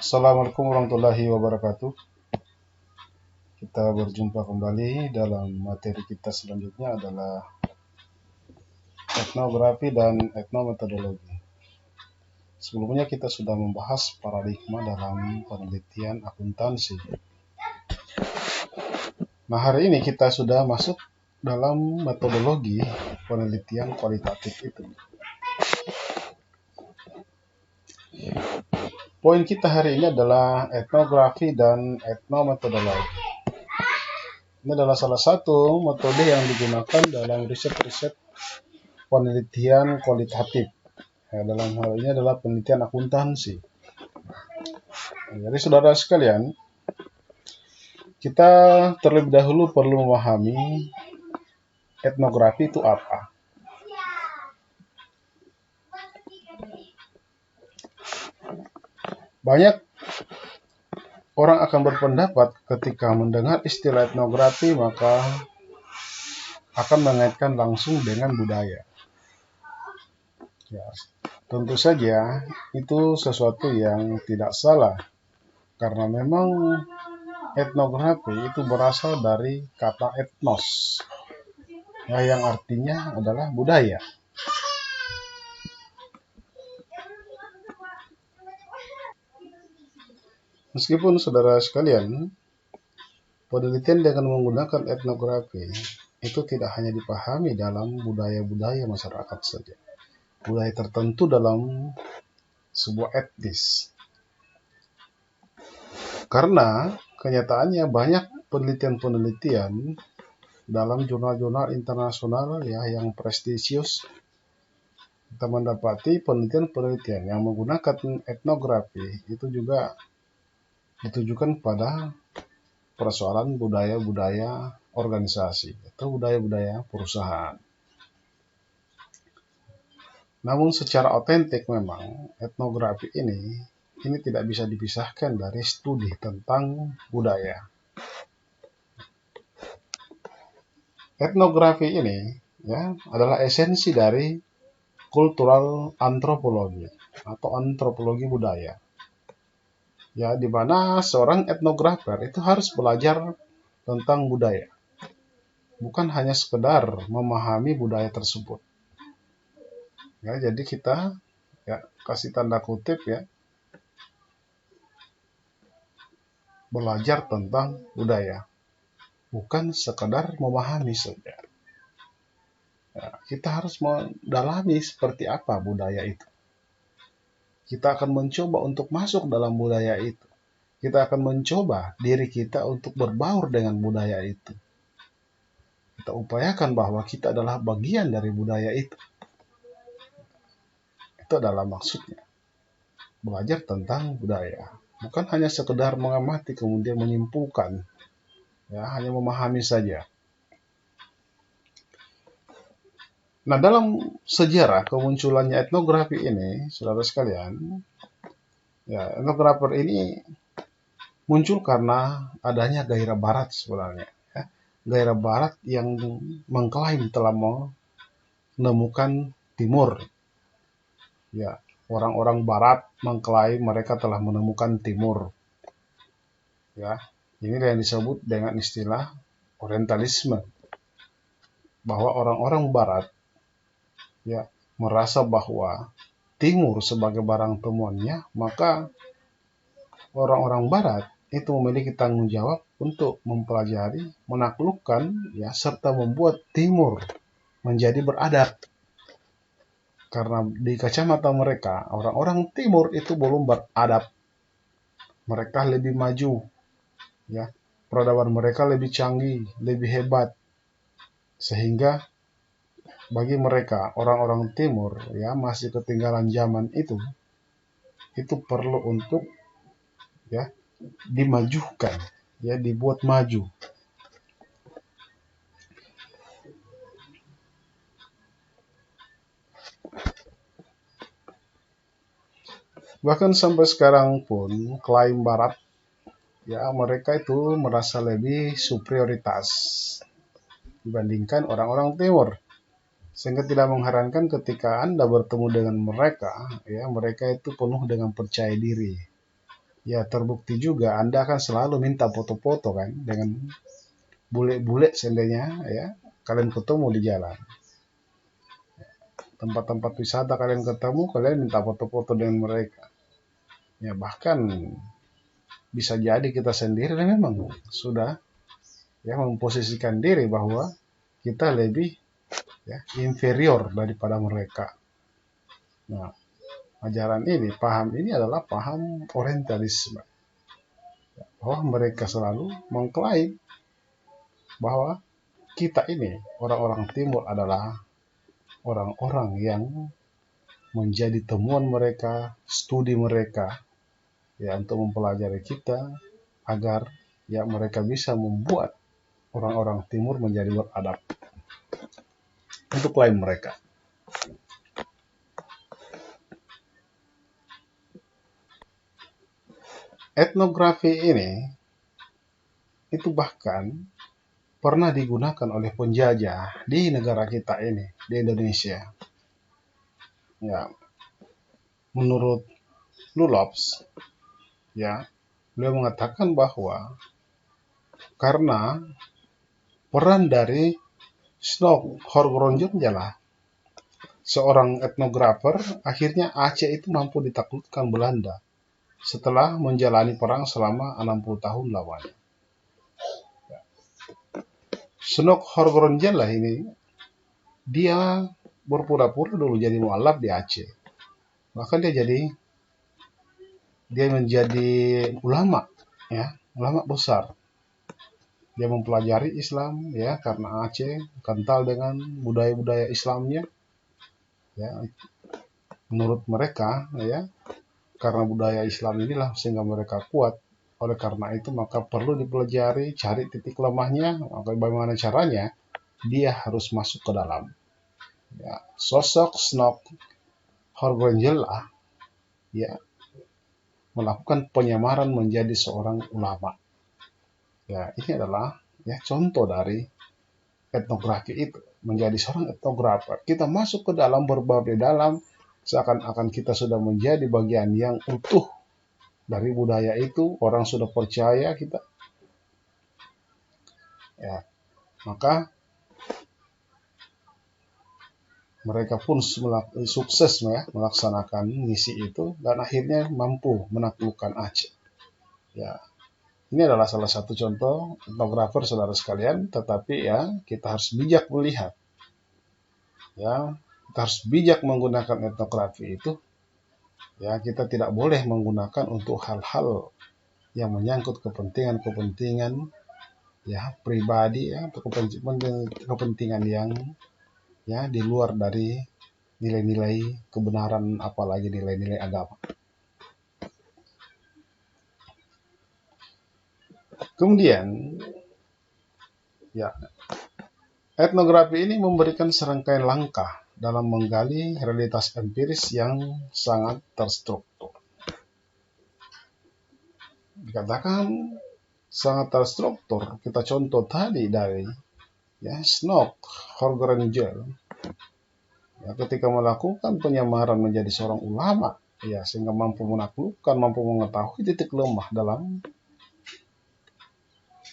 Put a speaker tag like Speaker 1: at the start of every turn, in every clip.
Speaker 1: Assalamualaikum warahmatullahi wabarakatuh. Kita berjumpa kembali dalam materi kita selanjutnya adalah etnografi dan etnometodologi. Sebelumnya kita sudah membahas paradigma dalam penelitian akuntansi. Nah, hari ini kita sudah masuk dalam metodologi penelitian kualitatif itu. Poin kita hari ini adalah etnografi dan etnometodologi. Ini adalah salah satu metode yang digunakan dalam riset-riset penelitian kualitatif. Dalam hal ini adalah penelitian akuntansi. Jadi saudara sekalian, kita terlebih dahulu perlu memahami etnografi itu apa. Banyak orang akan berpendapat ketika mendengar istilah etnografi maka akan mengaitkan langsung dengan budaya. Ya, tentu saja itu sesuatu yang tidak salah, karena memang etnografi itu berasal dari kata etnos, yang artinya adalah budaya. Meskipun saudara sekalian, penelitian dengan menggunakan etnografi itu tidak hanya dipahami dalam budaya-budaya masyarakat saja, budaya tertentu dalam sebuah etnis. Karena kenyataannya banyak penelitian-penelitian dalam jurnal-jurnal internasional yang prestisius, kita mendapati penelitian-penelitian yang menggunakan etnografi itu juga ditujukan pada persoalan budaya-budaya organisasi atau budaya-budaya perusahaan. Namun secara otentik memang etnografi ini tidak bisa dipisahkan dari studi tentang budaya. Etnografi ini adalah esensi dari kultural antropologi atau antropologi budaya. Di mana seorang etnografer itu harus belajar tentang budaya, bukan hanya sekedar memahami budaya tersebut. Jadi kita kasih tanda kutip belajar tentang budaya, bukan sekedar memahami saja. Kita harus mendalami seperti apa budaya itu. Kita akan mencoba untuk masuk dalam budaya itu. Kita akan mencoba diri kita untuk berbaur dengan budaya itu. Kita upayakan bahwa kita adalah bagian dari budaya itu. Itu adalah maksudnya. Belajar tentang budaya. Bukan hanya sekedar mengamati kemudian menyimpulkan. Hanya memahami saja. Nah, dalam sejarah kemunculannya etnografi ini, saudara sekalian, etnografer ini muncul karena adanya gairah barat sebenarnya. Gairah barat yang mengklaim telah menemukan timur. Orang-orang barat mengklaim mereka telah menemukan timur. Ini yang disebut dengan istilah orientalisme. Bahwa orang-orang barat merasa bahwa timur sebagai barang temuannya, maka orang-orang barat itu memiliki tanggung jawab untuk mempelajari, menaklukkan serta membuat timur menjadi beradab. Karena di kacamata mereka, orang-orang timur itu belum beradab. Mereka lebih maju, peradaban mereka lebih canggih, lebih hebat. Sehingga bagi mereka, orang-orang timur masih ketinggalan zaman itu perlu untuk dimajukan, dibuat maju. Bahkan sampai sekarang pun klaim barat mereka itu merasa lebih superioritas dibandingkan orang-orang timur. Sehingga tidak mengherankan ketika Anda bertemu dengan mereka, mereka itu penuh dengan percaya diri. Ya terbukti juga Anda kan selalu minta foto-foto kan dengan bule-bule seandainya ya kalian ketemu di jalan. Tempat-tempat wisata kalian ketemu, kalian minta foto-foto dengan mereka. Ya bahkan bisa jadi kita sendiri memang sudah ya memposisikan diri bahwa kita lebih ya inferior daripada mereka. Nah, ajaran ini, paham ini adalah paham orientalisme. Bahwa mereka selalu mengklaim bahwa kita ini, orang-orang timur adalah orang-orang yang menjadi temuan mereka, studi mereka, ya untuk mempelajari kita agar ya mereka bisa membuat orang-orang timur menjadi beradab. Itu klaim mereka. Etnografi ini itu bahkan pernah digunakan oleh penjajah di negara kita ini, di Indonesia. Ya, menurut Lulops, ya, beliau mengatakan bahwa karena peran dari Snog Horgronjongjalah, seorang etnografer, akhirnya Aceh itu mampu ditaklukkan Belanda setelah menjalani perang selama 60 tahun lamanya. Snog Horgronjongjalah ini dia berpura-pura dulu jadi mualaf di Aceh. Bahkan dia menjadi ulama, ya, ulama besar. Dia mempelajari Islam, ya, karena Aceh kental dengan budaya-budaya Islamnya, ya. Menurut mereka, ya, karena budaya Islam inilah sehingga mereka kuat. Oleh karena itu maka perlu dipelajari, cari titik lemahnya, maka bagaimana caranya dia harus masuk ke dalam. Ya, sosok Snog Horgronjongjalah ya melakukan penyamaran menjadi seorang ulama. Ya, ini adalah ya contoh dari etnografi itu. Menjadi seorang etnografer, kita masuk ke dalam, berbaur di dalam, seakan-akan kita sudah menjadi bagian yang utuh dari budaya itu. Orang sudah percaya kita. Ya, maka mereka pun sukses ya melaksanakan misi itu dan akhirnya mampu menaklukkan Aceh. Ya, ini adalah salah satu contoh etnografer saudara sekalian, tetapi ya kita harus bijak melihat. Ya, kita harus bijak menggunakan etnografi itu. Ya, kita tidak boleh menggunakan untuk hal-hal yang menyangkut kepentingan-kepentingan ya pribadi ya, atau kepentingan yang ya di luar dari nilai-nilai kebenaran, apalagi nilai-nilai agama. Kemudian ya etnografi ini memberikan serangkaian langkah dalam menggali realitas empiris yang sangat terstruktur. Dikatakan sangat terstruktur, kita contoh tadi dari ya Snog Horgronjongjalah ya, ketika melakukan penyamaran menjadi seorang ulama ya sehingga mampu menaklukkan, mampu mengetahui titik lemah dalam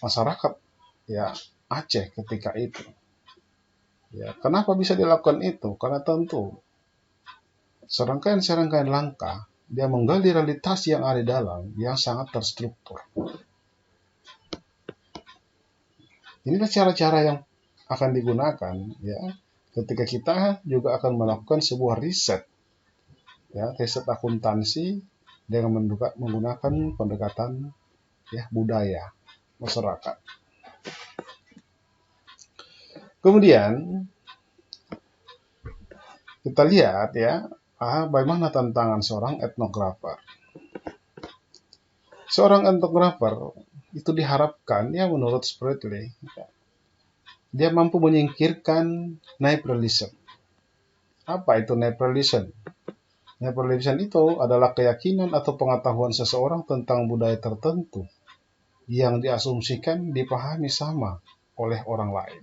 Speaker 1: masyarakat ya Aceh ketika itu. Ya, kenapa bisa dilakukan itu? Karena tentu serangkaian langkah dia menggali realitas yang ada di dalam yang sangat terstruktur. Inilah cara-cara yang akan digunakan ya ketika kita juga akan melakukan sebuah riset ya, riset akuntansi dengan menggunakan pendekatan ya budaya masyarakat. Kemudian kita lihat ya bagaimana tantangan seorang etnografer. Seorang etnografer itu diharapkan ya menurut Spratly ya, dia mampu menyingkirkan naturalism. Apa itu naturalism? Naturalism itu adalah keyakinan atau pengetahuan seseorang tentang budaya tertentu yang diasumsikan dipahami sama oleh orang lain.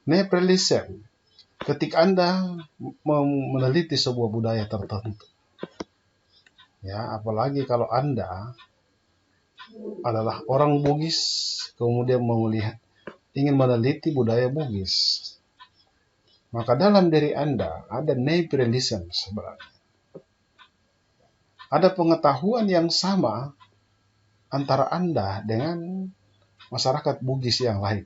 Speaker 1: Naturalism, ketika Anda meneliti sebuah budaya tertentu, Ya, apalagi kalau Anda adalah orang Bugis, kemudian ingin meneliti budaya Bugis. Maka dalam diri Anda ada neorealism sebenarnya. Ada pengetahuan yang sama antara Anda dengan masyarakat Bugis yang lain.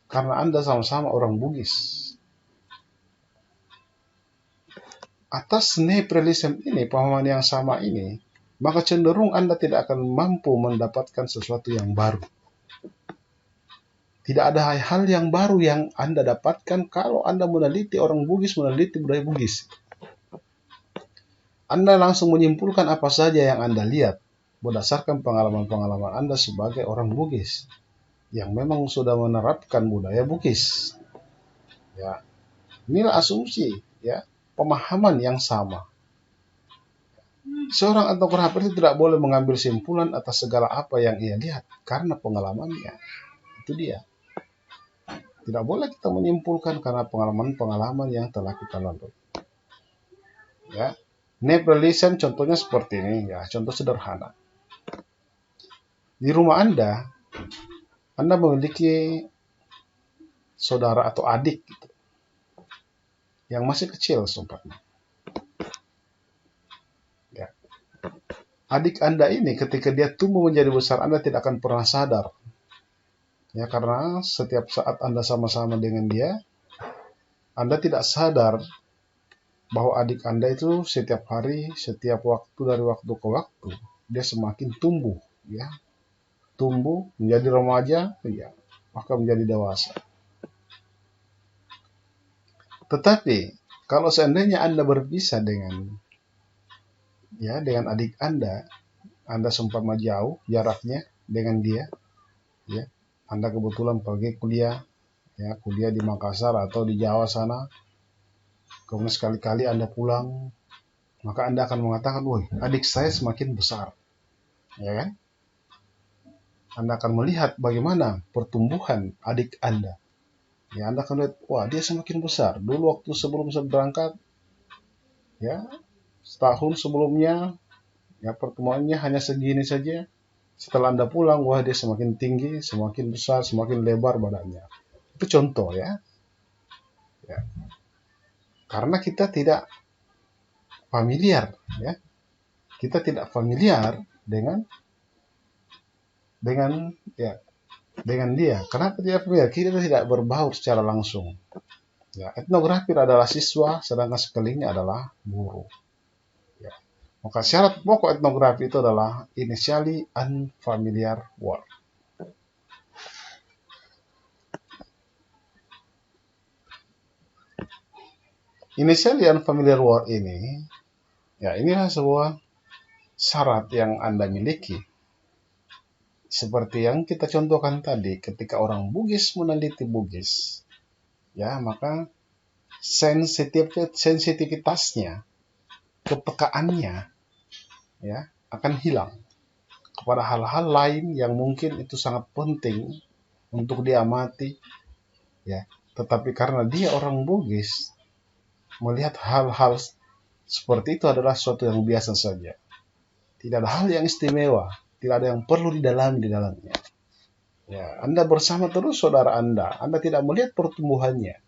Speaker 1: Karena Anda sama-sama orang Bugis. Atas neorealism ini, pemahaman yang sama ini, maka cenderung Anda tidak akan mampu mendapatkan sesuatu yang baru. Tidak ada hal yang baru yang Anda dapatkan kalau Anda meneliti orang Bugis, meneliti budaya Bugis. Anda langsung menyimpulkan apa saja yang Anda lihat berdasarkan pengalaman-pengalaman Anda sebagai orang Bugis yang memang sudah menerapkan budaya Bugis. Ya, inilah asumsi, ya, pemahaman yang sama. Seorang etnografer itu tidak boleh mengambil simpulan atas segala apa yang ia lihat karena pengalamannya. Itu dia. Tidak boleh kita menyimpulkan karena pengalaman-pengalaman yang telah kita lalui. Ya, neorealism contohnya seperti ini, ya, contoh sederhana. Di rumah Anda memiliki saudara atau adik gitu, yang masih kecil seumpamanya. Ya. Adik Anda ini ketika dia tumbuh menjadi besar, Anda tidak akan pernah sadar. Ya, karena setiap saat Anda sama-sama dengan dia, Anda tidak sadar bahwa adik Anda itu setiap hari, setiap waktu, dari waktu ke waktu, dia semakin tumbuh, ya. Tumbuh menjadi remaja, ya, maka menjadi dewasa. Tetapi kalau seandainya Anda berpisah dengan adik Anda seumpama jauh jaraknya dengan dia, ya, Anda kebetulan pergi kuliah, ya, kuliah di Makassar atau di Jawa sana, kemudian sekali-kali Anda pulang, maka Anda akan mengatakan, woi, adik saya semakin besar, ya kan? Anda akan melihat bagaimana pertumbuhan adik Anda. Ya, Anda akan lihat, wah, dia semakin besar. Dulu waktu sebelum saya berangkat, ya, setahun sebelumnya, ya, pertemuannya hanya segini saja. Setelah Anda pulang, wah, dia semakin tinggi, semakin besar, semakin lebar badannya. Itu contoh, ya. Ya. Karena kita tidak familiar, ya. Kita tidak familiar dengan dia. Kenapa tidak familiar? Kita tidak berbaur secara langsung. Ya, etnografer adalah siswa, sedangkan sekelilingnya adalah guru. Ya. Maka syarat pokok etnografi itu adalah initially unfamiliar word. Initially unfamiliar word ini, ya, inilah sebuah syarat yang Anda miliki. Seperti yang kita contohkan tadi, ketika orang Bugis meneliti Bugis, ya, maka sensitivitasnya, kepekaannya, ya, akan hilang kepada hal-hal lain yang mungkin itu sangat penting untuk diamati, ya. Tetapi karena dia orang Bugis, melihat hal-hal seperti itu adalah sesuatu yang biasa saja. Tidak ada hal yang istimewa, tidak ada yang perlu didalami di dalamnya. Ya, Anda bersama terus saudara Anda tidak melihat pertumbuhannya,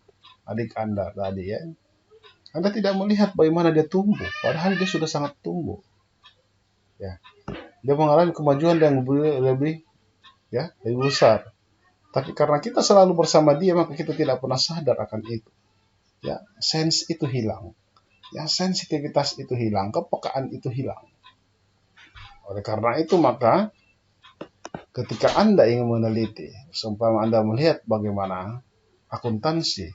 Speaker 1: adik Anda tadi, ya. Anda tidak melihat bagaimana dia tumbuh, padahal dia sudah sangat tumbuh. Ya, dia mengalami kemajuan yang lebih besar. Tapi karena kita selalu bersama dia, maka kita tidak pernah sadar akan itu. Ya, sense itu hilang. Ya, sensitivitas itu hilang, kepekaan itu hilang. Oleh karena itu, maka ketika Anda ingin meneliti, seumpama Anda melihat bagaimana akuntansi,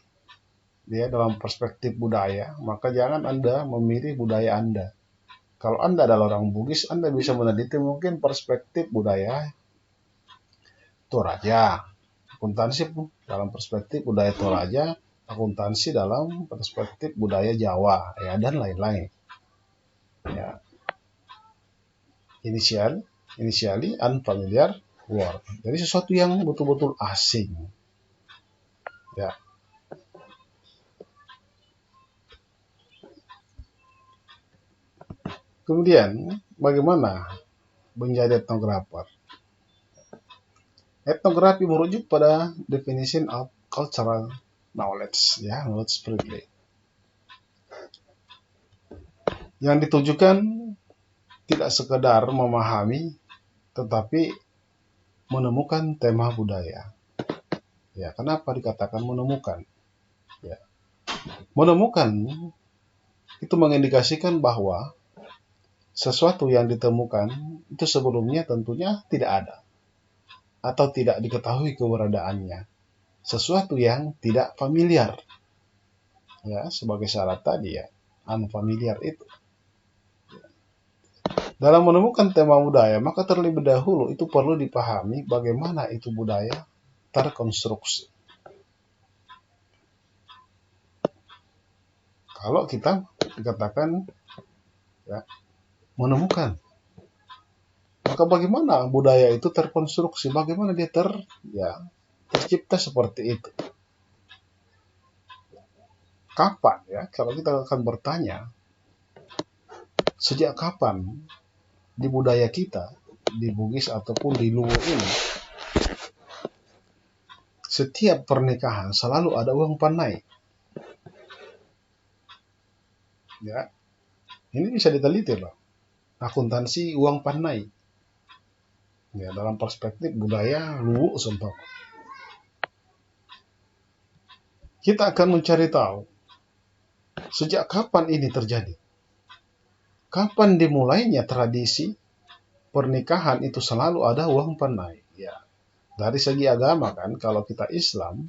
Speaker 1: ya, dalam perspektif budaya, maka jangan Anda memilih budaya Anda. Kalau Anda adalah orang Bugis, Anda bisa meneliti mungkin perspektif budaya Toraja, akuntansi dalam perspektif budaya Toraja, akuntansi dalam perspektif budaya Jawa, ya, dan lain-lain. Ya. Initially unfamiliar word. Jadi sesuatu yang betul-betul asing. Ya. Kemudian, bagaimana menjadi etnografer? Etnografi merujuk pada definition of cultural knowledge, ya, knowledge privilege. Yang ditujukan tidak sekedar memahami, tetapi menemukan tema budaya. Ya, kenapa dikatakan menemukan? Ya, menemukan itu mengindikasikan bahwa sesuatu yang ditemukan itu sebelumnya tentunya tidak ada atau tidak diketahui keberadaannya. Sesuatu yang tidak familiar. Ya, sebagai syarat tadi ya, unfamiliar itu. Dalam menemukan tema budaya, maka terlebih dahulu itu perlu dipahami bagaimana itu budaya terkonstruksi. Kalau kita dikatakan ya, menemukan, maka bagaimana budaya itu terkonstruksi, bagaimana dia tercipta seperti itu. Kapan ya, kalau kita akan bertanya, sejak kapan di budaya kita, di Bugis ataupun di Luwu ini, setiap pernikahan selalu ada uang panai. Ya, ini bisa diteliti loh. Akuntansi uang panai. Ya, dalam perspektif budaya Luwu sumpah. Kita akan mencari tahu sejak kapan ini terjadi. Kapan dimulainya tradisi pernikahan itu selalu ada uang panai. Ya, dari segi agama kan, kalau kita Islam,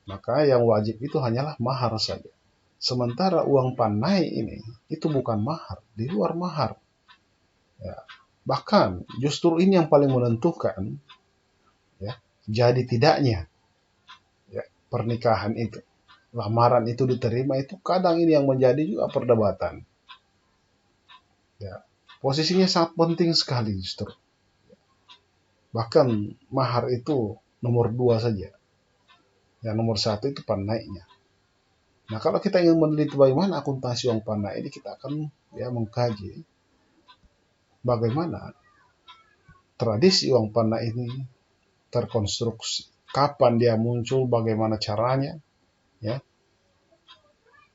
Speaker 1: maka yang wajib itu hanyalah mahar saja. Sementara uang panai ini, itu bukan mahar, di luar mahar. Ya, bahkan justru ini yang paling menentukan ya, jadi tidaknya ya, pernikahan itu. Lamaran itu diterima, itu kadang ini yang menjadi juga perdebatan. Ya, posisinya sangat penting sekali justru. Bahkan mahar itu nomor 2 saja. Yang nomor 1 itu panainya. Nah, kalau kita ingin meneliti bagaimana akuntansi uang panai ini, kita akan ya mengkaji bagaimana tradisi uang panai ini terkonstruksi. Kapan dia muncul, bagaimana caranya, ya,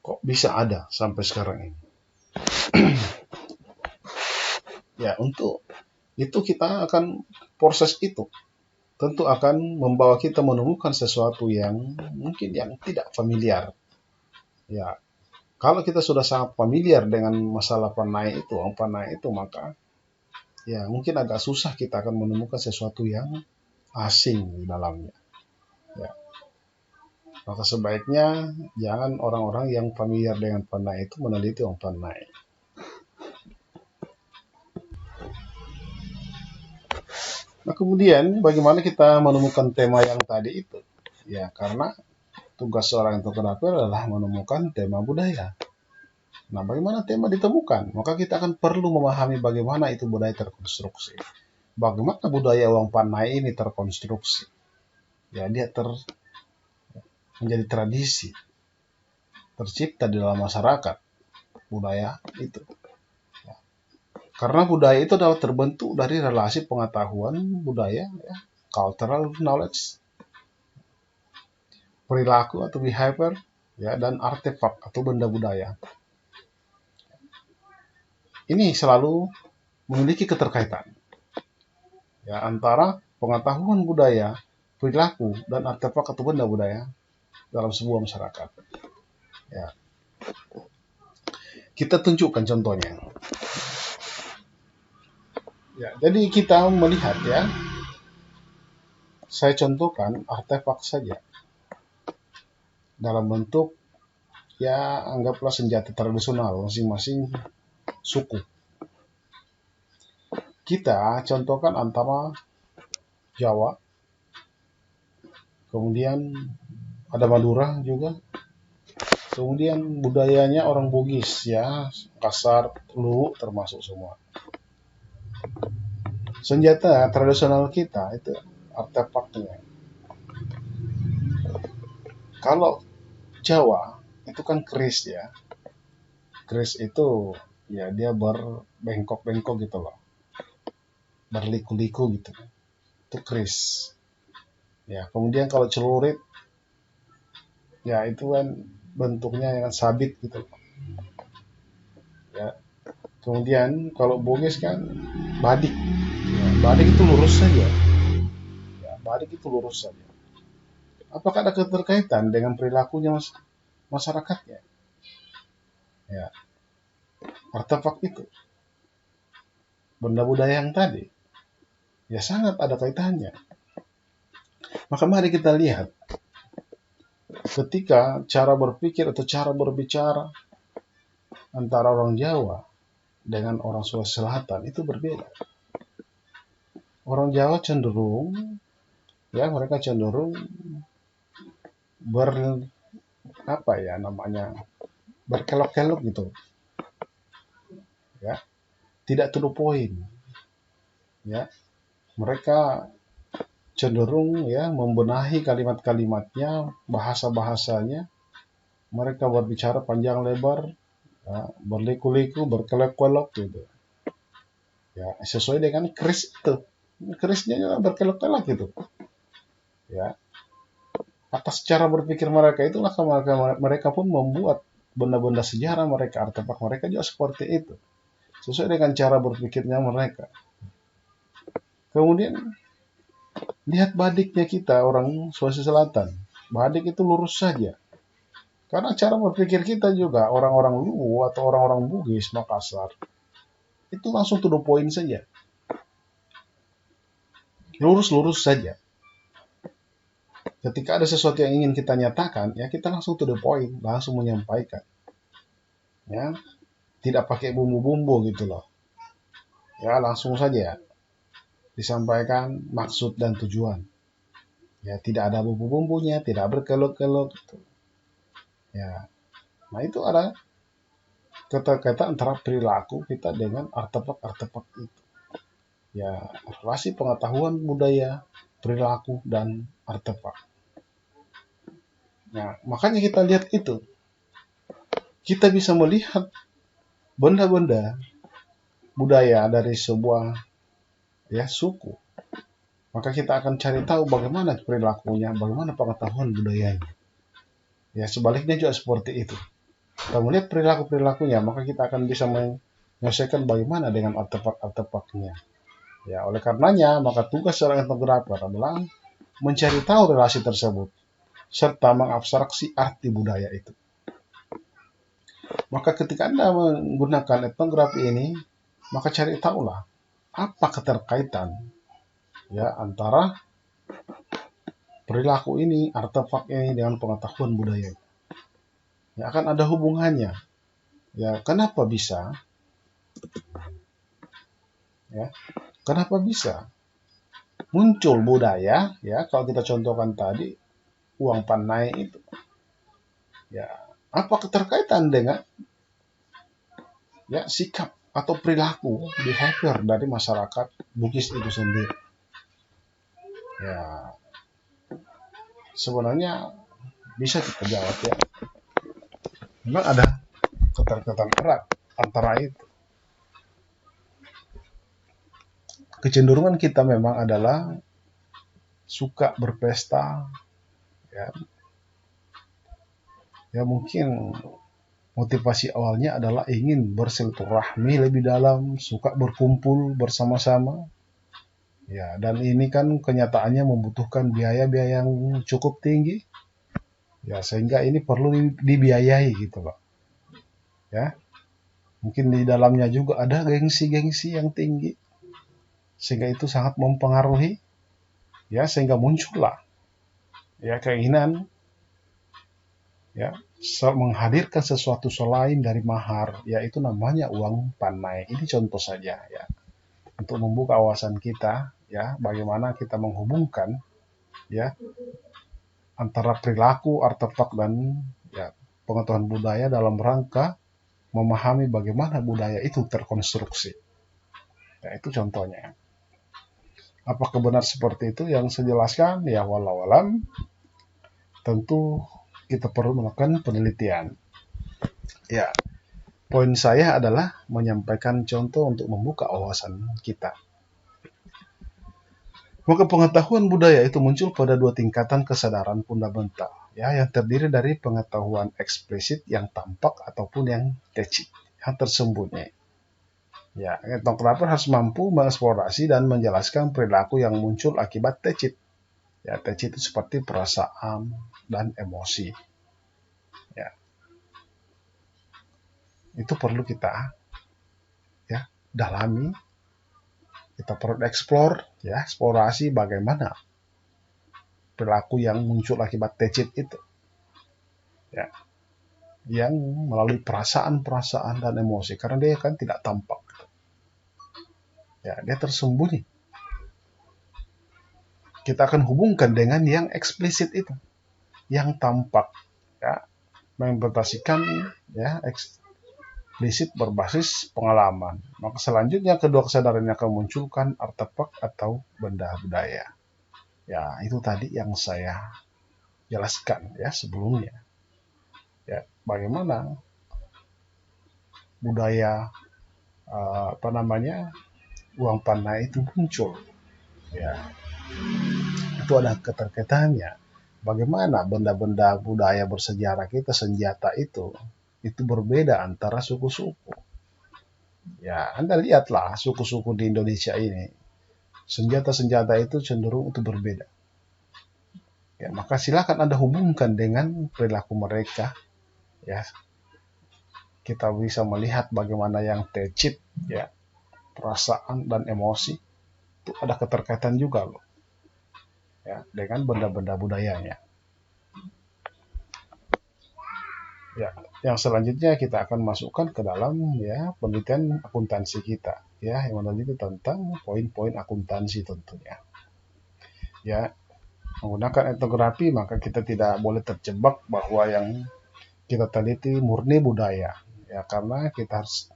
Speaker 1: kok bisa ada sampai sekarang ini. Ya, untuk itu kita akan proses itu tentu akan membawa kita menemukan sesuatu yang mungkin yang tidak familiar. Ya, kalau kita sudah sangat familiar dengan masalah panai itu, uang panai itu, maka ya mungkin agak susah kita akan menemukan sesuatu yang asing di dalamnya. Ya. Maka sebaiknya jangan orang-orang yang familiar dengan panai itu meneliti uang panai. Nah, kemudian bagaimana kita menemukan tema yang tadi itu? Ya, karena tugas seorang etnografer adalah menemukan tema budaya. Nah, bagaimana tema ditemukan? Maka kita akan perlu memahami bagaimana itu budaya terkonstruksi. Bagaimana budaya uang panai ini terkonstruksi. Ya, dia menjadi tradisi. Tercipta di dalam masyarakat. Budaya itu. Karena budaya itu adalah terbentuk dari relasi pengetahuan budaya, ya, cultural knowledge, perilaku atau behavior, ya, dan artefak atau benda budaya. Ini selalu memiliki keterkaitan ya, antara pengetahuan budaya, perilaku, dan artefak atau benda budaya dalam sebuah masyarakat. Ya. Kita tunjukkan contohnya. Ya, jadi kita melihat ya, saya contohkan artefak saja dalam bentuk ya anggaplah senjata tradisional masing-masing suku. Kita contohkan antara Jawa, kemudian ada Madura juga, kemudian budayanya orang Bugis ya, Kasar, Luwu termasuk semua. Senjata tradisional kita itu artefaknya. Kalau Jawa itu kan keris ya. Keris itu Ya, dia berbengkok-bengkok gitu loh, berliku-liku gitu. Itu keris. Ya, kemudian kalau celurit, ya itu kan bentuknya yang sabit gitu. Ya, kemudian kalau bugis kan badik. Ya, badik itu lurus saja. Ya, badik itu lurus saja. Apakah ada keterkaitan dengan perilakunya masyarakatnya? Ya, artefak itu, benda budaya yang tadi, ya sangat ada kaitannya. Maka mari kita lihat ketika cara berpikir atau cara berbicara antara orang Jawa dengan orang Sulawesi Selatan itu berbeda. Orang Jawa cenderung, ya mereka cenderung ber apa ya namanya, berkelok-kelok gitu, ya, tidak to the point, ya. Mereka cenderung ya membenahi kalimat-kalimatnya, bahasa-bahasanya. Mereka berbicara panjang lebar, ya, berliku-liku, berkelok-kelok gitu. Ya, sesuai dengan keris itu. Kerisnya juga berkelok-kelok gitu. Ya, atas cara berpikir mereka itulah mereka pun membuat benda-benda sejarah mereka, artefak mereka juga seperti itu. Sesuai dengan cara berpikirnya mereka. Kemudian lihat badiknya kita orang Sulawesi Selatan. Badik itu lurus saja. Karena cara berpikir kita juga orang-orang Luwu atau orang-orang Bugis Makassar itu langsung to the point saja. Lurus-lurus saja. Ketika ada sesuatu yang ingin kita nyatakan, ya kita langsung to the point, langsung menyampaikan. Ya, tidak pakai bumbu-bumbu gitu loh. Ya, langsung saja disampaikan maksud dan tujuan. Ya, tidak ada bumbu-bumbunya, tidak berkelok-kelok gitu. Ya. Nah, itu ada kata-kata antara perilaku kita dengan artefak-artefak itu. Ya, relasi pengetahuan budaya, perilaku dan artefak. Nah, makanya kita lihat itu. Kita bisa melihat benda-benda budaya dari sebuah ya suku. Maka kita akan cari tahu bagaimana perilakunya, bagaimana pengetahuan budayanya. Ya, sebaliknya juga seperti itu. Kita melihat perilaku-perilakunya, maka kita akan bisa menyelesaikan bagaimana dengan artefak-artefaknya. Ya, oleh karenanya, maka tugas seorang etnografer adalah mencari tahu relasi tersebut, serta mengabstraksi arti budaya itu. Maka ketika Anda menggunakan etnografi ini, maka cari tahulah apa keterkaitan ya antara perilaku ini, artefak ini dengan pengetahuan budaya. Ya, akan ada hubungannya. Ya, kenapa bisa? Ya, kenapa bisa muncul budaya? Ya, kalau kita contohkan tadi uang panai itu. Ya, apa keterkaitan dengan ya sikap atau perilaku behavior dari masyarakat Bugis itu sendiri? Ya, sebenarnya bisa kita jawab ya. Memang ada keterkaitan erat antara itu. Kecenderungan kita memang adalah suka berpesta, ya, ya mungkin motivasi awalnya adalah ingin bersilaturahmi lebih dalam, suka berkumpul bersama-sama. Ya, dan ini kan kenyataannya membutuhkan biaya-biaya yang cukup tinggi. Ya, sehingga ini perlu dibiayai gitu loh. Ya, mungkin di dalamnya juga ada gengsi-gengsi yang tinggi. Sehingga itu sangat mempengaruhi, ya, sehingga muncullah ya keinginan ya menghadirkan sesuatu selain dari mahar, yaitu namanya uang panai. Ini contoh saja ya, untuk membuka wawasan kita ya, bagaimana kita menghubungkan ya antara perilaku, artefak dan ya pengetahuan budaya dalam rangka memahami bagaimana budaya itu terkonstruksi. Ya, itu contohnya. Apakah benar seperti itu yang saya jelaskan? Ya, walau alam, tentu kita perlu melakukan penelitian. Ya, Poin saya adalah menyampaikan contoh untuk membuka wawasan kita. Maka pengetahuan budaya itu muncul pada dua tingkatan kesadaran fundamental, ya, yang terdiri dari pengetahuan eksplisit yang tampak ataupun yang tacit, yang tersembunyi. Ya, etnografer harus mampu mengeksplorasi dan menjelaskan perilaku yang muncul akibat tacit. Ya, tacit itu seperti perasaan dan emosi. Ya, itu perlu kita dalami, kita perlu eksplorasi bagaimana perilaku yang muncul akibat tacit itu, ya, yang melalui perasaan-perasaan dan emosi, karena dia kan tidak tampak, ya, dia tersembunyi. Kita akan hubungkan dengan yang eksplisit itu, yang tampak, ya, menginterpretasikan, ya, eksplisit berbasis pengalaman. Maka selanjutnya kedua kesadaran yang akan munculkan artefak atau benda budaya. Ya, itu tadi yang saya jelaskan ya sebelumnya. Ya, bagaimana budaya uang panai itu muncul. Ya, itu ada keterkaitannya. Bagaimana benda-benda budaya bersejarah kita, senjata itu berbeda antara suku-suku. Ya, Anda lihatlah suku-suku di Indonesia ini, senjata-senjata itu cenderung itu berbeda. Ya, maka silakan Anda hubungkan dengan perilaku mereka. Ya, kita bisa melihat bagaimana yang tacit, ya, perasaan dan emosi itu ada keterkaitan juga loh, ya, dengan benda-benda budayanya. Ya, yang selanjutnya kita akan masukkan ke dalam ya penelitian akuntansi kita, ya, yang meneliti tentang poin-poin akuntansi tentunya. Ya, menggunakan etnografi maka kita tidak boleh terjebak bahwa yang kita teliti murni budaya, ya, karena kita harus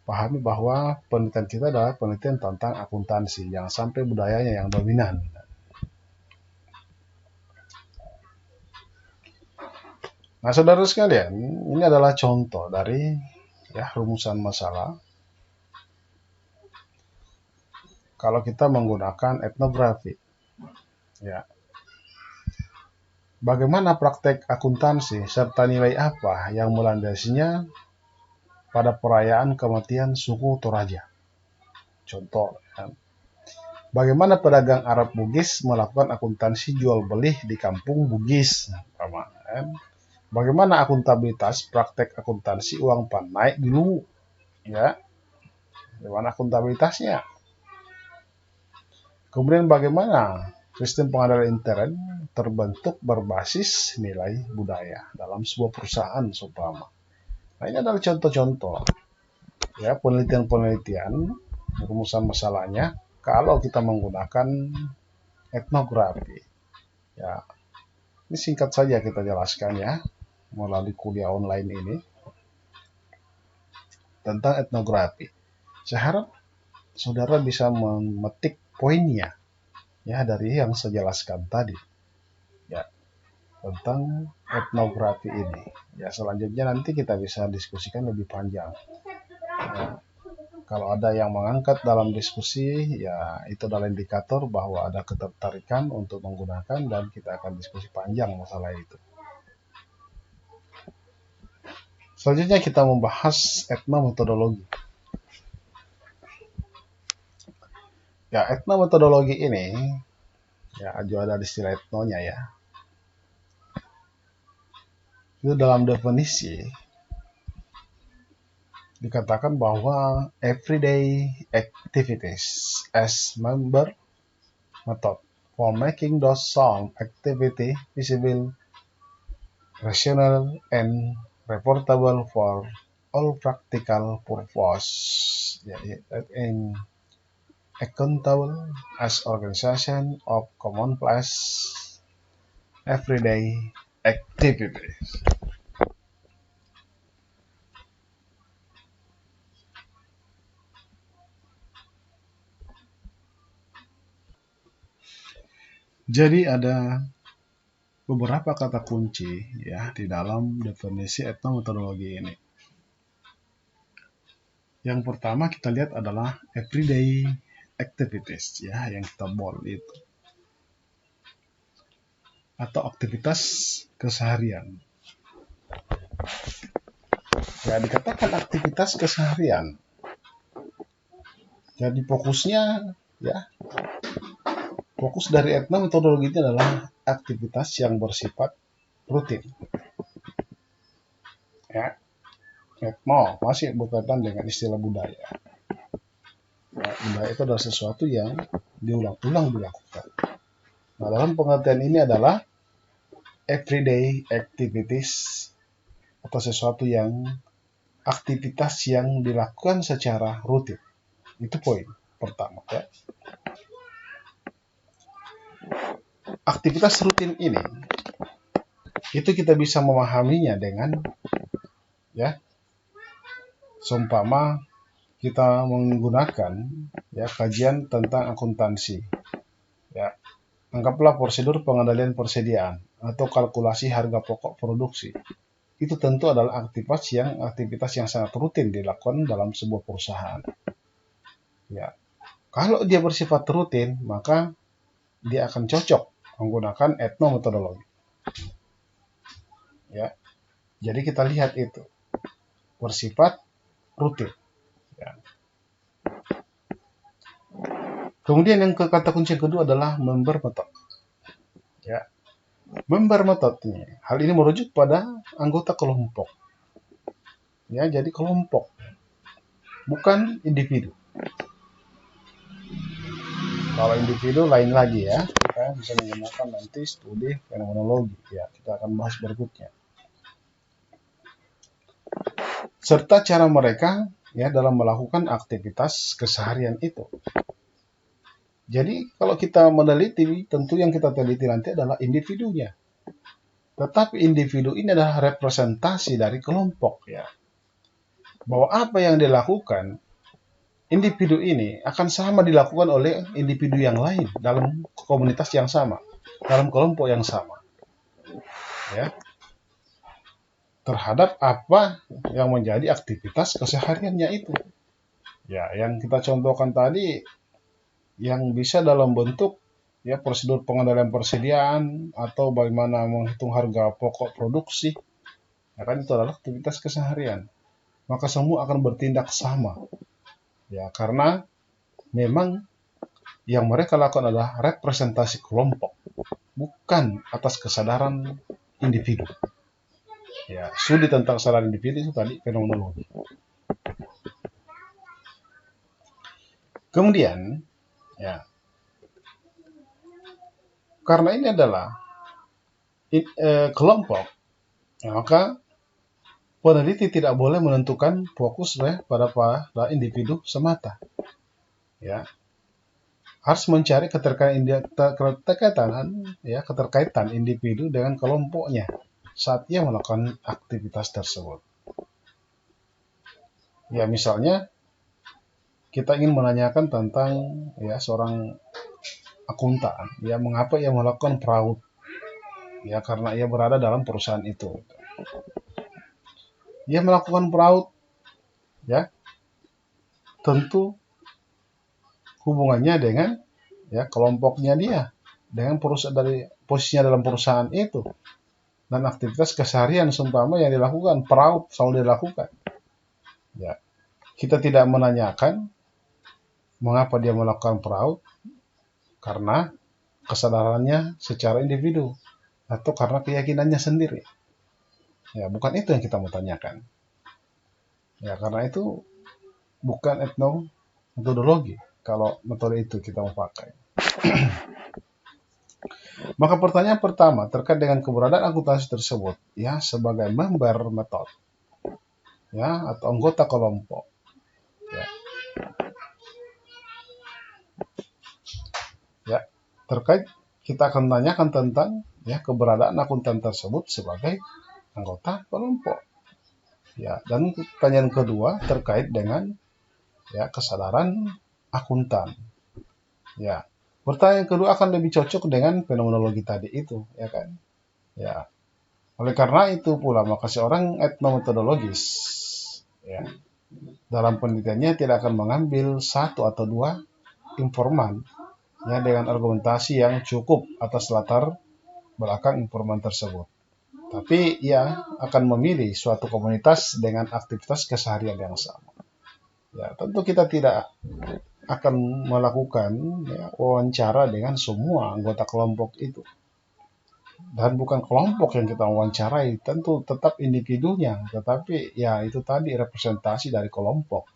Speaker 1: pahami bahwa penelitian kita adalah penelitian tentang akuntansi, yang sampai budayanya yang dominan. Nah, saudara sekalian, ini adalah contoh dari ya rumusan masalah kalau kita menggunakan etnografi. Ya. Bagaimana praktek akuntansi serta nilai apa yang melandasinya pada perayaan kematian suku Toraja? Contoh, ya. Bagaimana pedagang Arab Bugis melakukan akuntansi jual beli di kampung Bugis? Bagaimana akuntabilitas praktek akuntansi uang panai dulu? Ya, bagaimana akuntabilitasnya? Kemudian bagaimana sistem pengadaan intern terbentuk berbasis nilai budaya dalam sebuah perusahaan seumpama. Nah, ini adalah contoh-contoh ya penelitian-penelitian rumusan masalahnya kalau kita menggunakan etnografi. Ya, ini singkat saja kita jelaskan ya melalui kuliah online ini tentang etnografi. Saya harap saudara bisa memetik poinnya ya dari yang saya jelaskan tadi ya tentang etnografi ini. Ya, selanjutnya nanti kita bisa diskusikan lebih panjang. Ya, kalau ada yang mengangkat dalam diskusi, ya itu adalah indikator bahwa ada ketertarikan untuk menggunakan dan kita akan diskusi panjang masalah itu. Selanjutnya kita membahas etnometodologi. Ya, etnometodologi ini ya ada istilah etnonya ya. Itu dalam definisi dikatakan bahwa everyday activities as member method for making those sound activity visible, rational, and reportable for all practical purpose. And accountable as organization of commonplace everyday activities. Jadi ada beberapa kata kunci ya di dalam definisi etnometodologi ini. Yang pertama kita lihat adalah everyday activities, ya, yang kita bold itu, atau aktivitas keseharian. Ya, dikatakan aktivitas keseharian. Jadi fokusnya, ya, fokus dari etnometodologi ini adalah aktivitas yang bersifat rutin. Ya, etno masih berkaitan dengan istilah budaya. Ya, budaya itu adalah sesuatu yang diulang-ulang dilakukan. Nah, dalam pengertian ini adalah everyday activities, atau sesuatu yang aktivitas yang dilakukan secara rutin. Itu poin pertama, ya. Aktivitas rutin ini itu kita bisa memahaminya dengan, ya, seumpama kita menggunakan, ya, kajian tentang akuntansi, ya. Anggaplah prosedur pengendalian persediaan atau kalkulasi harga pokok produksi. Itu tentu adalah aktivitas yang sangat rutin dilakukan dalam sebuah perusahaan. Ya, kalau dia bersifat rutin, maka dia akan cocok menggunakan etnometodologi. Ya, jadi kita lihat itu bersifat rutin. Ya. Kemudian yang kata kunci yang kedua adalah member method. Ya, member method ini, hal ini merujuk pada anggota kelompok. Ya, jadi kelompok, bukan individu. Kalau individu lain lagi, ya, kita bisa menggunakan nanti studi fenomenologi. Ya, kita akan bahas berikutnya. Serta cara mereka, ya, dalam melakukan aktivitas keseharian itu. Jadi kalau kita meneliti, tentu yang kita teliti nanti adalah individunya. Tetapi individu ini adalah representasi dari kelompok, ya. Bahwa apa yang dilakukan individu ini akan sama dilakukan oleh individu yang lain dalam komunitas yang sama, dalam kelompok yang sama. Ya. Terhadap apa yang menjadi aktivitas kesehariannya itu. Ya, yang kita contohkan tadi, yang bisa dalam bentuk, ya, prosedur pengendalian persediaan atau bagaimana menghitung harga pokok produksi, ya kan, itu adalah aktivitas keseharian. Maka semua akan bertindak sama, ya, karena memang yang mereka lakukan adalah representasi kelompok, bukan atas kesadaran individu. Ya, studi tentang kesadaran individu itu tadi fenomenologi. Kemudian, ya, karena ini adalah kelompok, ya, maka peneliti tidak boleh menentukan fokus pada individu semata. Ya, harus mencari keterkaitan individu dengan kelompoknya saat ia melakukan aktivitas tersebut. Ya, misalnya kita ingin menanyakan tentang, ya, seorang akuntan, ya, mengapa ia melakukan fraud, ya, karena ia berada dalam perusahaan itu. Ia melakukan fraud, ya, tentu hubungannya dengan, ya, kelompoknya dia, dengan perusahaan, dari posisinya dalam perusahaan itu, dan aktivitas keseharian seumpama yang dilakukan fraud selalu dilakukan. Ya, kita tidak menanyakan mengapa dia melakukan fraud karena kesadarannya secara individu atau karena keyakinannya sendiri. Ya, bukan itu yang kita mau tanyakan. Ya, karena itu bukan etnometodologi kalau metode itu kita mau pakai. Maka pertanyaan pertama terkait dengan keberadaan akuntansi tersebut, ya, sebagai member method, ya, atau anggota kelompok. Ya. Ya, terkait kita akan tanyakan tentang, ya, keberadaan akuntan tersebut sebagai anggota kelompok. Ya, dan pertanyaan kedua terkait dengan, ya, kesadaran akuntan. Ya, pertanyaan kedua akan lebih cocok dengan fenomenologi tadi itu, ya kan? Ya, oleh karena itu pula maka seorang etnometodologis, ya, dalam penelitiannya tidak akan mengambil satu atau dua informan ya dengan argumentasi yang cukup atas latar belakang informan tersebut. Tapi ia akan memilih suatu komunitas dengan aktivitas keseharian yang sama. Ya, tentu kita tidak akan melakukan ya, wawancara dengan semua anggota kelompok itu. Dan bukan kelompok yang kita wawancarai, tentu tetap individunya, tetapi ya itu tadi representasi dari kelompok.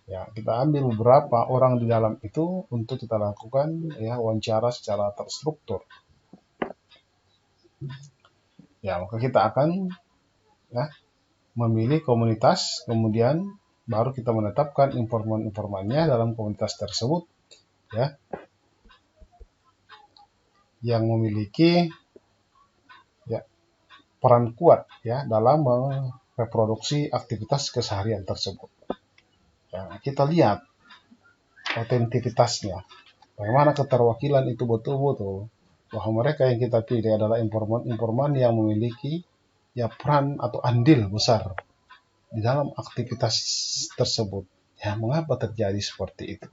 Speaker 1: Ya, kita ambil beberapa orang di dalam itu untuk kita lakukan ya wawancara secara terstruktur. Ya, maka kita akan ya memilih komunitas, kemudian baru kita menetapkan informan-informannya dalam komunitas tersebut ya yang memiliki ya peran kuat ya dalam mereproduksi aktivitas keseharian tersebut. Ya, kita lihat otentikitasnya. Bagaimana keterwakilan itu betul-betul bahwa mereka yang kita pilih adalah informan-informan yang memiliki ya peran atau andil besar di dalam aktivitas tersebut. Ya, mengapa terjadi seperti itu?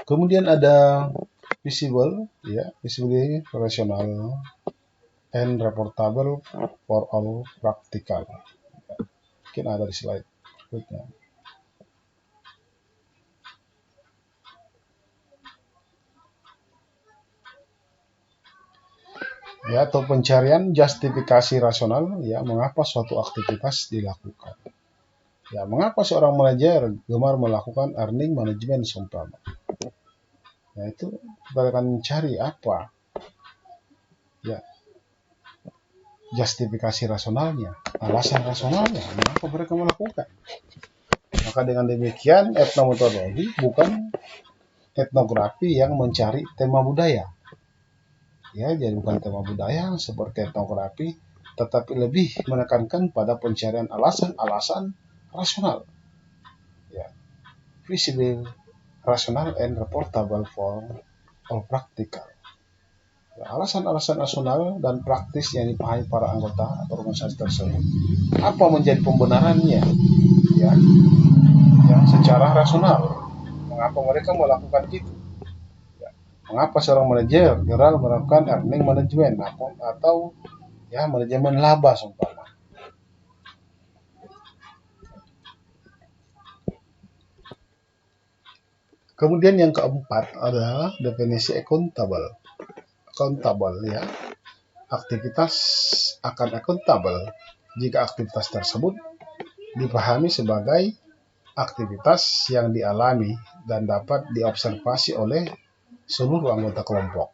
Speaker 1: Kemudian ada visible, ya, visibly rational and reportable for all practical. Ya, mungkin ada di slide berikutnya. Ya, atau pencarian justifikasi rasional, ya, mengapa suatu aktivitas dilakukan. Ya, mengapa seorang manajer gemar melakukan earning management seumpama. Ya, itu kita akan mencari apa ya justifikasi rasionalnya, alasan rasionalnya, mengapa mereka melakukan. Maka dengan demikian etnometodologi bukan etnografi yang mencari tema budaya. Ya, jadi bukan tema budaya seperti etnografi, tetapi lebih menekankan pada pencarian alasan-alasan rasional. Ya, visible, rational, and reportable for all practical. Ya, alasan-alasan rasional dan praktis yang dipahami para anggota atau organisasi tersebut. Apa menjadi pembenarannya? Ya, secara rasional. Mengapa mereka melakukan itu? Mengapa seorang manajer general melakukan earning management atau ya manajemen laba seumpama. Kemudian yang keempat adalah definisi accountable. Accountable ya. Aktivitas akan accountable jika aktivitas tersebut dipahami sebagai aktivitas yang dialami dan dapat diobservasi oleh seluruh anggota kelompok.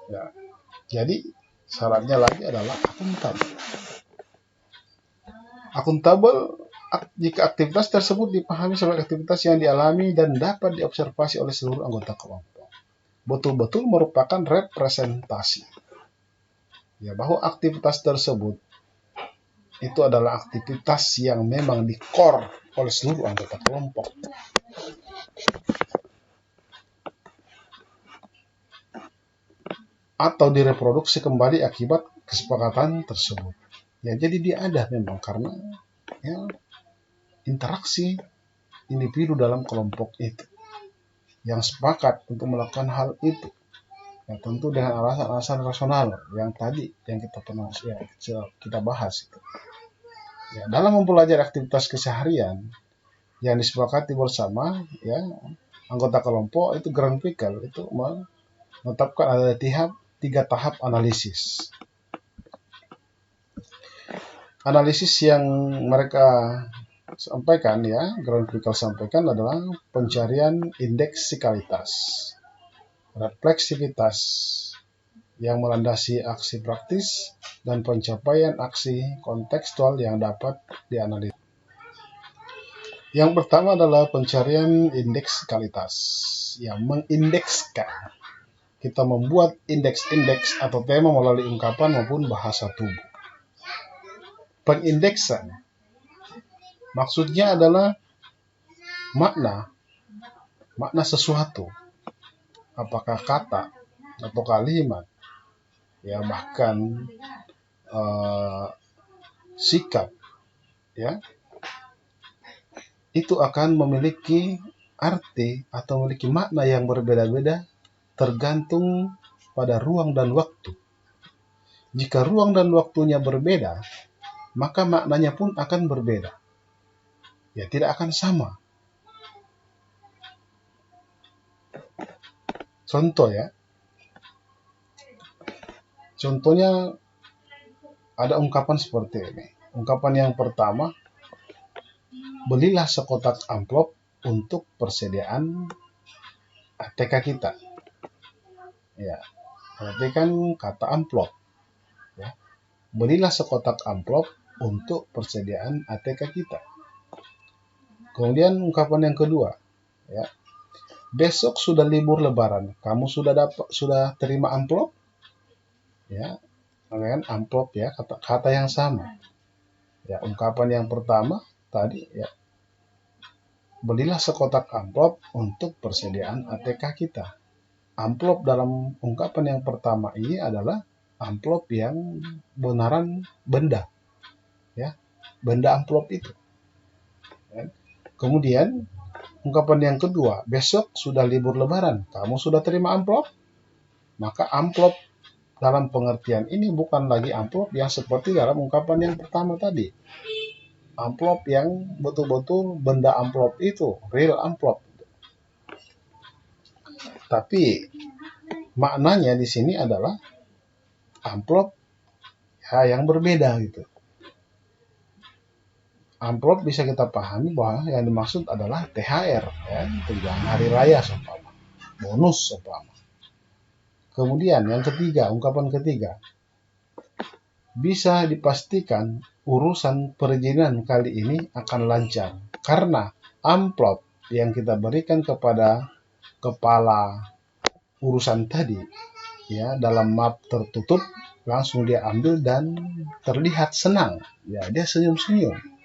Speaker 1: Ya, jadi syaratnya lagi adalah akuntabel. Akuntabel jika aktivitas tersebut dipahami sebagai aktivitas yang dialami dan dapat diobservasi oleh seluruh anggota kelompok. Betul-betul merupakan representasi. Ya, bahwa aktivitas tersebut itu adalah aktivitas yang memang di-core oleh seluruh anggota kelompok. Atau direproduksi kembali akibat kesepakatan tersebut. Ya, jadi dia ada memang karena ya, interaksi individu dalam kelompok itu yang sepakat untuk melakukan hal itu. Ya, tentu dengan alasan-alasan rasional yang tadi yang kita pernah ya, kita bahas itu. Ya, dalam mempelajari aktivitas keseharian yang disepakati bersama, ya anggota kelompok itu Grunwickel itu menetapkan ada tiga tahap analisis. Analisis yang mereka sampaikan ya, Grunwickel sampaikan adalah pencarian indeksikalitas, refleksivitas yang melandasi aksi praktis, dan pencapaian aksi kontekstual yang dapat dianalisis. Yang pertama adalah pencarian indeksikalitas yang mengindekskan. Kita membuat indeks-indeks atau tema melalui ungkapan maupun bahasa tubuh. Pengindeksan maksudnya adalah makna sesuatu, apakah kata atau kalimat, ya bahkan eh, sikap, ya, itu akan memiliki arti atau memiliki makna yang berbeda-beda tergantung pada ruang dan waktu. Jika ruang dan waktunya berbeda, maka maknanya pun akan berbeda. Ya, tidak akan sama. Contoh ya. Contohnya ada ungkapan seperti ini. Ungkapan yang pertama, belilah sekotak amplop untuk persediaan ATK kita. Ya, perhatikan kata amplop. Ya. Belilah sekotak amplop untuk persediaan ATK kita. Kemudian ungkapan yang kedua, ya, besok sudah libur Lebaran, kamu sudah terima amplop? Ya, kan amplop ya, kata yang sama. Ya, ungkapan yang pertama tadi ya, belilah sekotak amplop untuk persediaan ATK kita. Amplop dalam ungkapan yang pertama ini adalah amplop yang benaran benda, ya, benda amplop itu. Ya. Kemudian ungkapan yang kedua, besok sudah libur Lebaran, kamu sudah terima amplop? Maka amplop dalam pengertian ini bukan lagi amplop yang seperti dalam ungkapan yang pertama tadi. Amplop yang betul-betul benda amplop itu, real amplop. Tapi maknanya di sini adalah amplop ya, yang berbeda gitu. Amplop bisa kita pahami bahwa yang dimaksud adalah THR, ya, tunjangan hari raya seumpama, bonus seumpama. Kemudian yang ketiga, ungkapan ketiga, bisa dipastikan urusan perizinan kali ini akan lancar karena amplop yang kita berikan kepada kepala urusan tadi, ya, dalam map tertutup, langsung dia ambil dan terlihat senang. Ya, dia senyum-senyum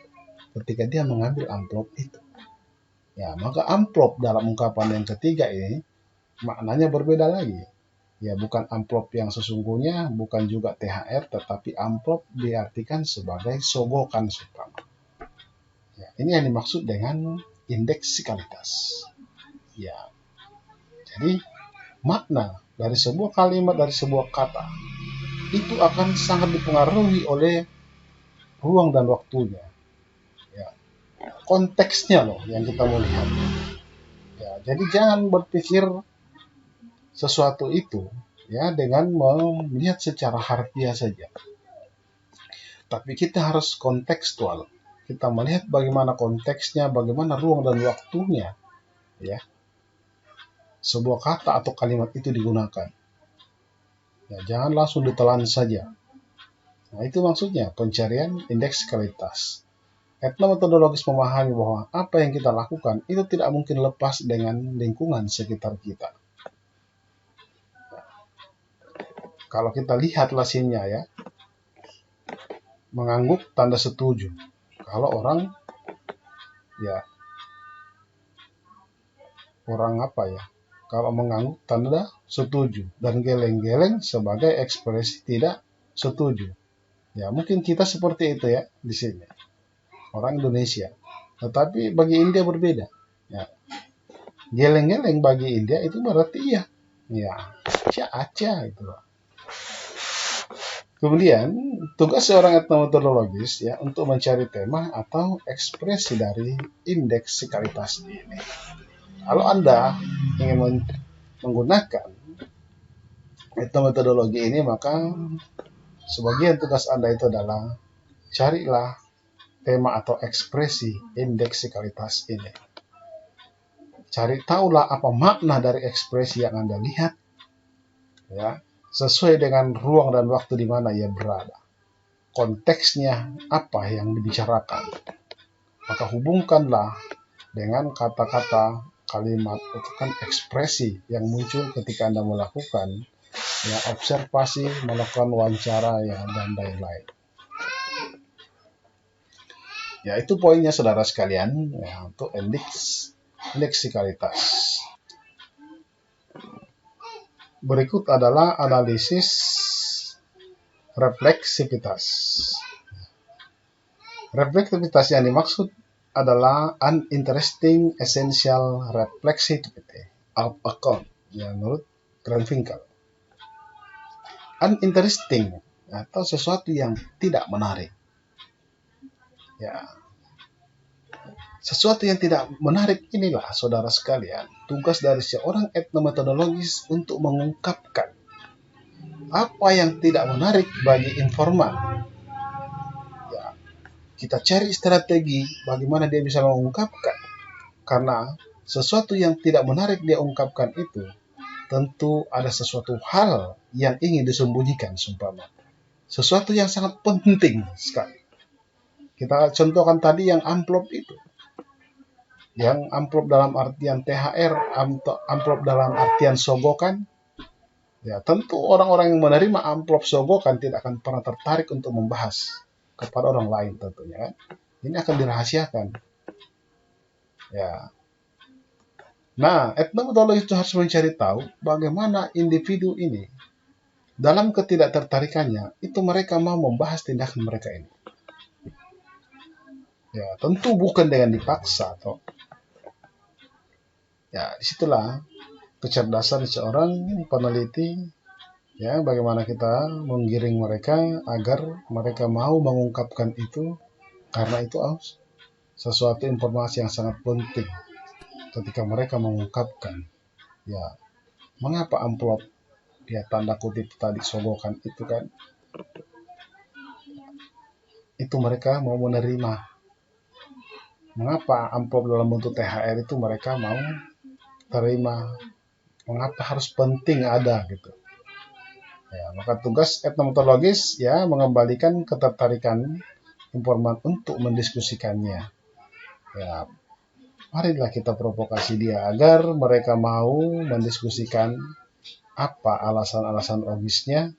Speaker 1: ketika dia mengambil amplop itu. Ya, maka amplop dalam ungkapan yang ketiga ini maknanya berbeda lagi. Ya, bukan amplop yang sesungguhnya, bukan juga THR, tetapi amplop diartikan sebagai sogokan seumpama. Ya, ini yang dimaksud dengan indeksikalitas. Ya, jadi makna dari sebuah kalimat, dari sebuah kata, itu akan sangat dipengaruhi oleh ruang dan waktunya. Ya, konteksnya loh yang kita mau lihat. Ya, jadi jangan berpikir sesuatu itu ya dengan melihat secara harfiah saja. Tapi kita harus kontekstual. Kita melihat bagaimana konteksnya, bagaimana ruang dan waktunya, ya, sebuah kata atau kalimat itu digunakan. Ya, jangan langsung ditelan saja. Nah, itu maksudnya pencarian indeksikalitas. Etnometodologis memahami bahwa apa yang kita lakukan itu tidak mungkin lepas dengan lingkungan sekitar kita. Kalau kita lihat lazimnya ya, mengangguk tanda setuju. Kalau orang ya, orang apa ya? Kalau mengangguk tanda setuju dan geleng-geleng sebagai ekspresi tidak setuju. Ya, mungkin kita seperti itu ya di sini. Orang Indonesia. Tetapi bagi India berbeda. Ya. Geleng-geleng bagi India itu berarti iya. Ya, aca gitu loh. Kemudian, tugas seorang etnometodologis ya untuk mencari tema atau ekspresi dari indeksikalitas ini. Kalau Anda ingin menggunakan metodologi ini, maka sebagian tugas Anda itu adalah carilah tema atau ekspresi indeksikalitas ini. Cari tahulah apa makna dari ekspresi yang Anda lihat, ya, sesuai dengan ruang dan waktu di mana ia berada. Konteksnya apa yang dibicarakan. Maka hubungkanlah dengan kata-kata, kalimat, itu kan ekspresi yang muncul ketika Anda melakukan ya, observasi, melakukan wawancara ya, dan lain-lain. Ya, itu poinnya saudara sekalian ya, untuk indeksikalitas. Berikut adalah analisis Refleksivitas. Refleksivitas yang dimaksud adalah an interesting essential reflexivity of account, ya, menurut Greenwinkel. Uninteresting atau sesuatu yang tidak menarik. Ya, sesuatu yang tidak menarik inilah, saudara sekalian, tugas dari seorang etnometodologis untuk mengungkapkan apa yang tidak menarik bagi informan. Ya, kita cari strategi bagaimana dia bisa mengungkapkan, karena sesuatu yang tidak menarik dia ungkapkan itu tentu ada sesuatu hal yang ingin disembunyikan, seumpama sesuatu yang sangat penting sekali. Kita contohkan tadi yang amplop itu, yang amplop dalam artian THR, amplop dalam artian sogokan. Ya, tentu orang-orang yang menerima amplop sogokan tidak akan pernah tertarik untuk membahas kepada orang lain tentunya. Ini akan dirahasiakan. Ya. Nah, etnometodologi itu harus mencari tahu bagaimana individu ini dalam ketidaktertarikannya itu mereka mau membahas tindakan mereka ini. Ya, tentu bukan dengan dipaksa atau ya, disitulah kecerdasan seorang peneliti, ya, bagaimana kita menggiring mereka agar mereka mau mengungkapkan itu, karena itu sesuatu informasi yang sangat penting ketika mereka mengungkapkan. Ya, mengapa amplop, ya, tanda kutip tadi sogokan itu kan, itu mereka mau menerima. Mengapa amplop dalam bentuk THR itu mereka mau terima? Mengapa harus penting ada gitu? Ya, maka tugas etnometodologis, ya, mengembalikan ketertarikan informan untuk mendiskusikannya. Ya, marilah kita provokasi dia agar mereka mau mendiskusikan apa alasan-alasan logisnya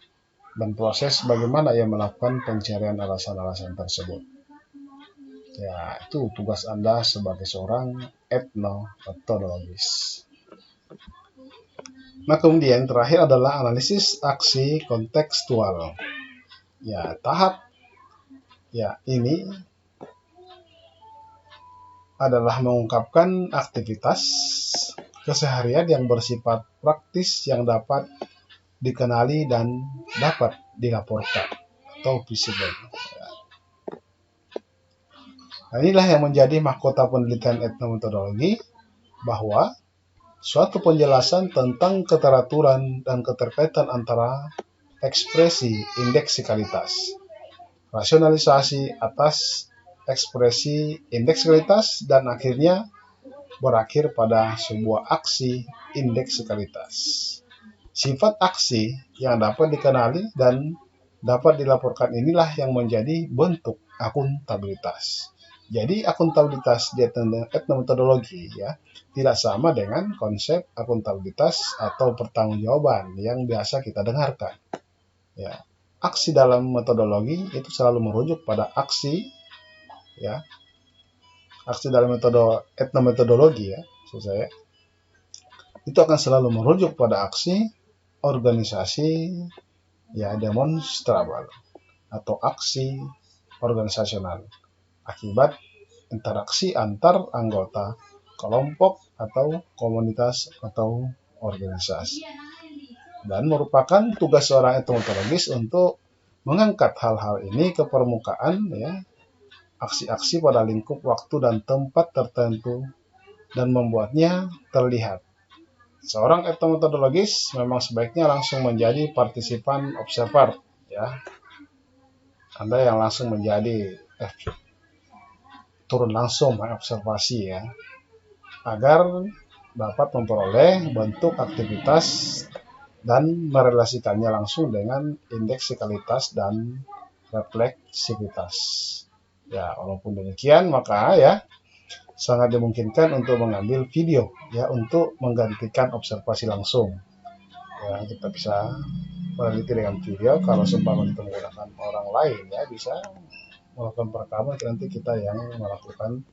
Speaker 1: dan proses bagaimana ia melakukan pencarian alasan-alasan tersebut. Ya, itu tugas Anda sebagai seorang etnometodologis. Nah, kemudian terakhir adalah analisis aksi kontekstual. Ya, tahap ya ini adalah mengungkapkan aktivitas keseharian yang bersifat praktis yang dapat dikenali dan dapat dilaporkan atau visible. Nah, inilah yang menjadi mahkota penelitian etnometodologi, bahwa suatu penjelasan tentang keteraturan dan keterkaitan antara ekspresi indeksikalitas, rasionalisasi atas ekspresi indeksikalitas, dan akhirnya berakhir pada sebuah aksi indeksikalitas. Sifat aksi yang dapat dikenali dan dapat dilaporkan inilah yang menjadi bentuk akuntabilitas. Jadi akuntabilitas di etnometodologi, ya, tidak sama dengan konsep akuntabilitas atau pertanggungjawaban yang biasa kita dengarkan. Ya, aksi dalam metodologi itu selalu merujuk pada aksi, ya, aksi dalam metode etnometodologi, ya, maksud saya, itu akan selalu merujuk pada aksi organisasi, ya, demonstrabel atau aksi organisasional akibat interaksi antar anggota kelompok atau komunitas atau organisasi, dan merupakan tugas seorang etnometodologis untuk mengangkat hal-hal ini ke permukaan, ya, aksi-aksi pada lingkup waktu dan tempat tertentu, dan membuatnya terlihat. Seorang etnometodologis memang sebaiknya langsung menjadi partisipan observer, ya. Anda yang langsung menjadi turun langsung mengobservasi, ya, agar dapat memperoleh bentuk aktivitas dan merelasikannya langsung dengan indeksikalitas dan refleksivitas. Ya, walaupun demikian, maka, ya, sangat dimungkinkan untuk mengambil video, ya, untuk menggantikan observasi langsung. Ya, kita bisa meneliti dengan video. Kalau seumpama kita menggunakan orang lain, ya, bisa melakukan perekaman, nanti kita yang melakukan,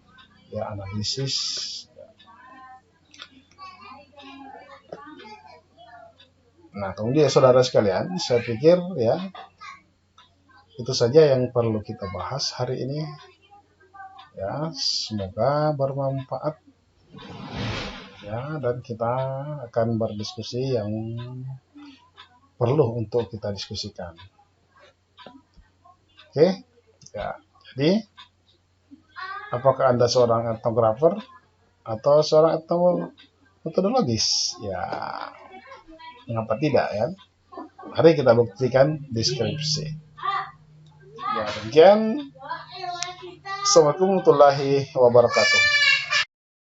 Speaker 1: ya, analisis. Nah, kemudian saudara sekalian, saya pikir, ya, Itu saja yang perlu kita bahas hari ini. Ya, semoga bermanfaat. Ya, dan kita akan berdiskusi yang perlu untuk kita diskusikan. Oke, ya. Jadi, apakah Anda seorang etnografer atau seorang etnologis? Ya, mengapa tidak ya? Mari kita buktikan deskripsi. Ya, demikian. Assalamualaikum warahmatullahi wabarakatuh.